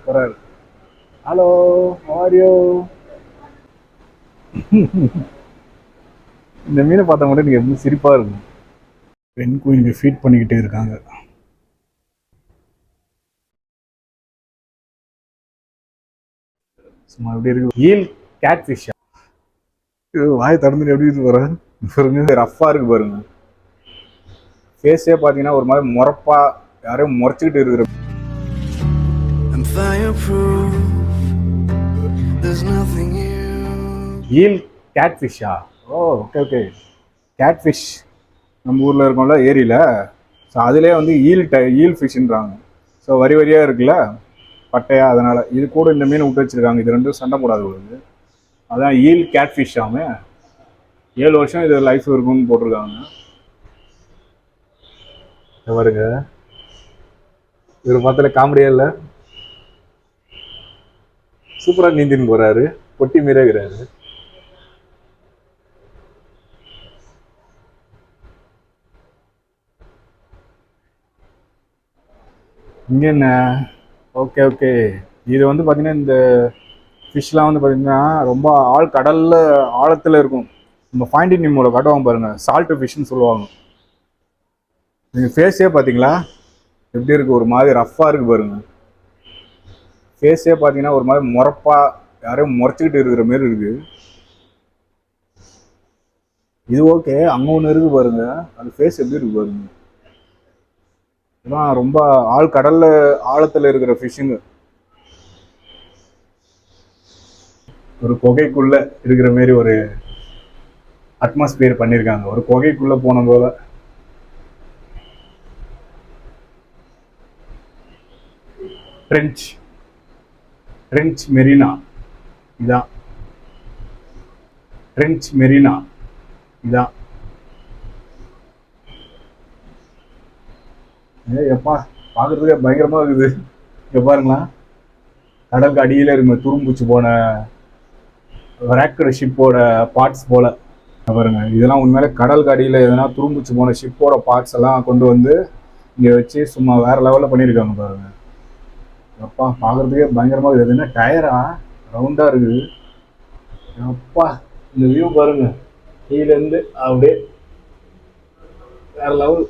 போறாரு. Hello, how are you? இந்த மீனை பார்த்தா மட்டும் எனக்கு எப்படி சிரிப்பா இருக்கும். பெண் குயினுக்கு ஃபீட் பண்ணிக்கிட்டே இருக்காங்க. சும்மா எப்படி இருக்கு ஈல் கேட் ஃபிஷ்ஷா? இது வாயை திறந்துட்டு எப்படி இருக்கு பாருங்க. பாருங்க ரஃப்பா இருக்கு பாருங்க. ஃபேஸே பார்த்தீங்கன்னா ஒரு மாதிரி முறப்பா யாரையும் முறைச்சிக்கிட்டு இருக்கிற. ஈல் கேட் ஃபிஷ்ஷா? ஓ, ஓகே ஓகே. கேட் ஃபிஷ் நம்ம ஊரில் இருக்கோம்ல ஏரியில். ஸோ அதிலே வந்து ஈல் ஃபிஷ்ன்றாங்க. ஸோ வரி வரியாக இருக்குல்ல பட்டையா, அதனால் இது கூட இந்த மீன் விட்டு வச்சுருக்காங்க. இது ரெண்டும் சண்டை போடாது உங்களுக்கு. அதான் ஈல் கேட் ஃபிஷ் ஆமே. 7 வருஷம் இது லைஃப் இருக்கும்னு போட்டிருக்காங்க. வருங்க இவர் பார்த்தால காமெடியா இல்லை? சூப்பராக நீந்தின்னு போகிறாரு. பொட்டி மீறாகிறாரு. இங்கே என்ன? Okay okay. இது வந்து பார்த்தீங்கன்னா இந்த ஃபிஷ்லாம் வந்து பார்த்தீங்கன்னா ரொம்ப கடலில் ஆழத்தில் இருக்கும். நம்ம ஃபைண்டிங் நிம்மோட காட்டுவாங்க பாருங்கள், சால்ட்டு ஃபிஷ்ன்னு சொல்லுவாங்க. நீங்கள் ஃபேஸே பார்த்தீங்களா எப்படி இருக்குது? ஒரு மாதிரி ரஃப்பாக இருக்குது பாருங்க. ஃபேஸே பார்த்தீங்கன்னா ஒரு மாதிரி முறப்பா யாரையும் முறைச்சிக்கிட்டு இருக்கிற மாரி இருக்குது. இது ஓகே, அங்கே ஒன்று இருக்குது பாருங்க. அது ஃபேஸ் எப்படி இருக்கு பாருங்க. இதெல்லாம் ரொம்ப கடல்ல ஆழத்தில் இருக்கிற ஃபிஷ்ஷுங்க. ஒரு குகைக்குள்ள இருக்கிற மாரி ஒரு அட்மாஸ்பியர் பண்ணியிருக்காங்க. ஒரு குகைக்குள்ள போன போல. ட்ரென்ச் மெரினா இதான். ட்ரென்ச் மெரினா இதான். எப்பா பார்க்கறதுக்கே பயங்கரமா இருக்குது. இங்க பாருங்களா, கடலுக்கு அடியில இருக்க துரும்புச்சு போன ராக்கட் ஷிப்போட பார்ட்ஸ் போல. பாருங்க, இதெல்லாம் உண்மையிலே கடலுக்கு அடியில் எதனா துரும்புச்சு போன ஷிப்போட பார்ட்ஸ் எல்லாம் கொண்டு வந்து இங்கே வச்சு சும்மா வேற லெவலில் பண்ணியிருக்காங்க பாருங்க. அப்பா பார்க்கறதுக்கே பயங்கரமா இருக்குது. அது என்ன டயரா ரவுண்டா இருக்குது. அப்பா இந்த வியூ பாருங்க, கீழேருந்து அப்படியே வேற லெவல்.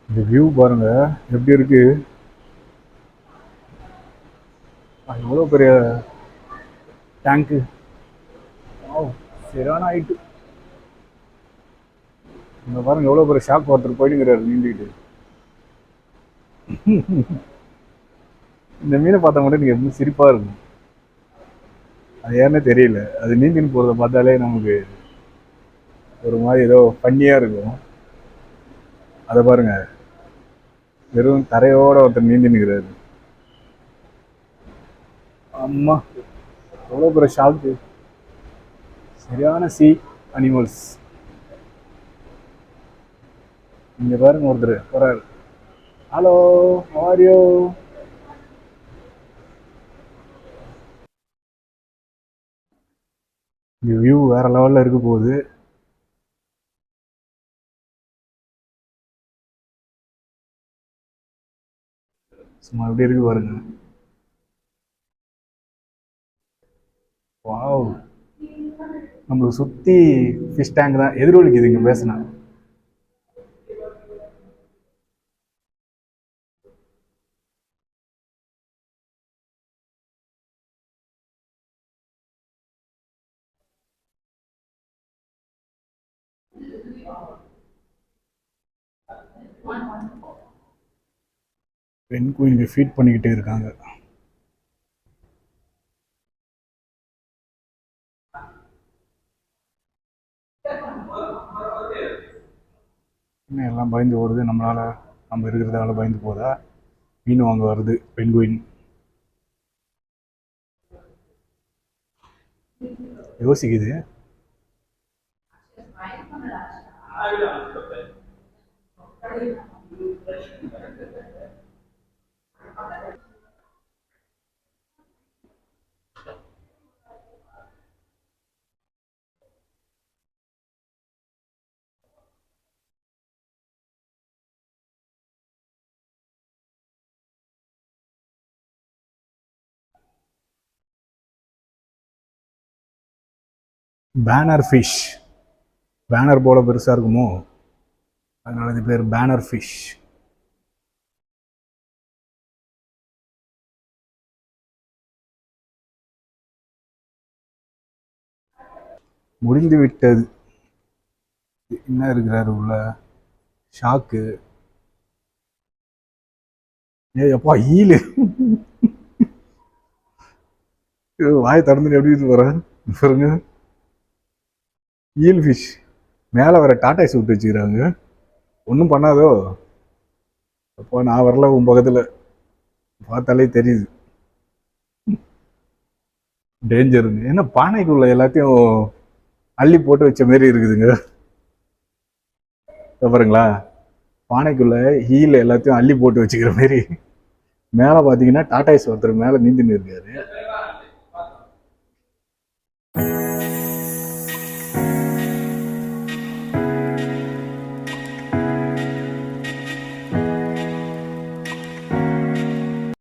இந்த வியூ பாருங்க எப்படி இருக்கு. எவ்வளோ பெரிய டேங்கு. சரியான ஆயிட்டு. இந்த பாருங்க எவ்வளோ பெரிய ஷாக் ஒருத்தர் போயிட்டுங்கிறாரு நீந்திக்கிட்டு. இந்த மீனை பார்த்தா மட்டும் எனக்கு எப்படி சிரிப்பா இருக்கும். அது ஏன்னே தெரியல. அது நீந்தின்னு போகிறத பார்த்தாலே நமக்கு ஒரு மாதிரி ஏதோ பண்ணியா இருக்கும். அதை பாருங்க, வெறும் தரையோட ஒருத்தர் நீந்தி நிற்கிறாரு. அம்மா எவ்வளோ பெரிய ஷாக்கு. சரியான சி அனிமல்ஸ். இங்க பாருங்க ஒருத்தர் போறாரு. Hello, how are you? இந்த வியூ வேற லெவல்ல இருக்க போகுது. சும்மா எப்படி இருக்கு பாருங்க. வாவ், நம்மளுக்கு சுத்தி ஃபிஷ் டேங்க் தான் எதிரொலிக்குது இங்க பேசினா. பெண் குயினுக்கு ஃபீட் பண்ணிக்கிட்டே இருக்காங்க. இன்னும் எல்லாம் பயந்து ஓடுது. நம்மளால நம்ம இருக்கிறதால பயந்து போதா? மீன் வாங்க வருது பெண் குயின். யோசிக்குது. Banner fish. பேனர் போல பெருசாக இருக்குமோ, அதனால இது பேர் பேனர் ஃபிஷ். முடிந்து விட்டது. என்ன இருக்கிறாரு உள்ள? ஷாக்கு. ஏ அப்பா, ஈலு. வாயை திறந்துட்டு எப்படி போறேன் பாருங்க. ஈல் ஃபிஷ் மேலே வர டாட்டாய்ஸ் விட்டு வச்சுக்கிறாங்க. ஒன்றும் பண்ணாதோ. அப்போ நான் வரல உன் பக்கத்தில், பார்த்தாலே தெரியுது டேஞ்சருங்க. ஏன்னா பானைக்குள்ள எல்லாத்தையும் அள்ளி போட்டு வச்ச மாரி இருக்குதுங்க. பாருங்களா, பானைக்குள்ள ஹீல் எல்லாத்தையும் அள்ளி போட்டு வச்சுக்கிற மாரி. மேலே பார்த்தீங்கன்னா டாட்டாய்ஸ் ஒருத்தர் மேலே நீந்தின்னு இருக்காரு.